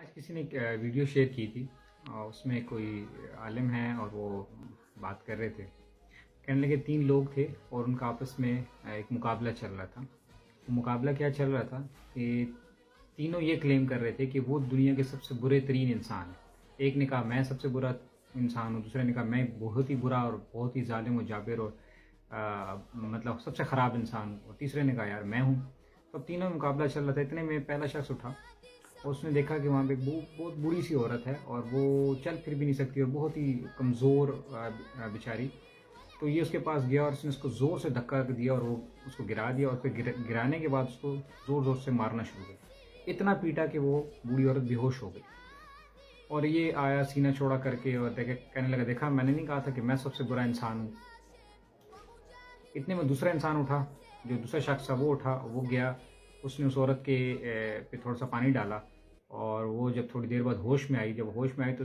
آج کسی نے ایک ویڈیو شیئر کی تھی، اس میں کوئی عالم ہیں اور وہ بات کر رہے تھے، کہنے لگے 3 لوگ تھے اور ان کا آپس میں ایک مقابلہ چل رہا تھا۔ وہ مقابلہ کیا چل رہا تھا کہ تینوں یہ کلیم کر رہے تھے کہ وہ دنیا کے سب سے برے ترین انسان ہیں۔ ایک نے کہا میں سب سے برا انسان ہوں، دوسرے نے کہا میں بہت ہی برا اور بہت ہی ظالم و جابر اور مطلب سب سے خراب انسان ہوں، اور تیسرے نے کہا یار میں ہوں۔ تو اب تینوں میں مقابلہ چل رہا تھا، اتنے میں پہلا شخص اٹھا اور اس نے دیکھا کہ وہاں پہ ایک بہت بوڑھی سی عورت ہے اور وہ چل پھر بھی نہیں سکتی اور بہت ہی کمزور بیچاری۔ تو یہ اس کے پاس گیا اور اس نے اس کو زور سے دھکا دیا اور وہ اس کو گرا دیا، اور پھر گرانے کے بعد اس کو زور زور سے مارنا شروع کیا، اتنا پیٹا کہ وہ بوڑھی عورت بے ہوش ہو گئی۔ اور یہ آیا سینہ چوڑا کر کے اور کہنے لگا دیکھا میں نے نہیں کہا تھا کہ میں سب سے برا انسان ہوں۔ اتنے میں دوسرا انسان اٹھا، جو دوسرا شخص تھا وہ اٹھا، وہ گیا، اس نے اس عورت کے پہ تھوڑا سا پانی ڈالا، اور وہ جب تھوڑی دیر بعد ہوش میں آئی، جب ہوش میں آئی تو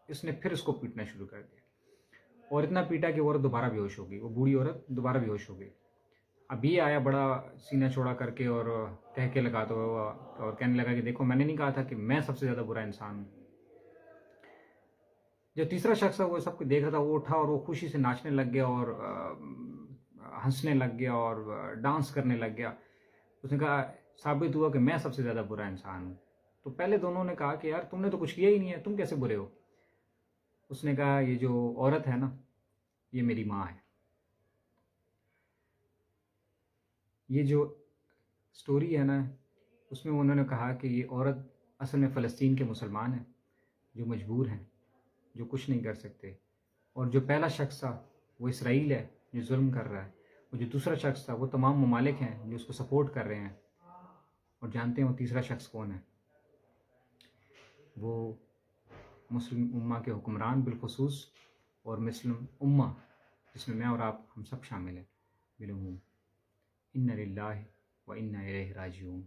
اس نے پھر اس کو پیٹنا شروع کر دیا، اور اتنا پیٹا کہ وہ عورت دوبارہ بے ہوش ہو گئی، وہ بوڑھی عورت دوبارہ بے ہوش ہو گئی۔ اب یہ آیا بڑا سینہ چوڑا کر کے اور کہہ کے لگا تو اور کہنے لگا کہ دیکھو میں نے نہیں کہا تھا کہ میں سب سے زیادہ برا انسان ہوں۔ جو تیسرا شخص تھا وہ سب کو دیکھ رہا تھا، وہ اٹھا اور وہ خوشی سے ناچنے لگ گیا اور ہنسنے لگ گیا اور ڈانس کرنے لگ گیا۔ اس نے کہا ثابت ہوا کہ میں سب سے زیادہ برا انسان ہوں۔ تو پہلے دونوں نے کہا کہ یار تم نے تو کچھ کیا ہی نہیں ہے، تم کیسے برے ہو؟ اس نے کہا یہ جو عورت ہے نا، یہ میری ماں ہے۔ یہ جو سٹوری ہے نا، اس میں انہوں نے کہا کہ یہ عورت اصل میں فلسطین کے مسلمان ہیں جو مجبور ہیں، جو کچھ نہیں کر سکتے، اور جو پہلا شخص تھا وہ اسرائیل ہے جو ظلم کر رہا ہے، اور جو دوسرا شخص تھا وہ تمام ممالک ہیں جو اس کو سپورٹ کر رہے ہیں۔ اور جانتے ہیں وہ تیسرا شخص کون ہے؟ وہ مسلم امہ کے حکمران بالخصوص، اور مسلم امہ جس میں اور آپ ہم سب شامل ہیں بالعموم۔ اِنَّ لِلَّهِ وَإِنَّا إِلَيْهِ راجعون۔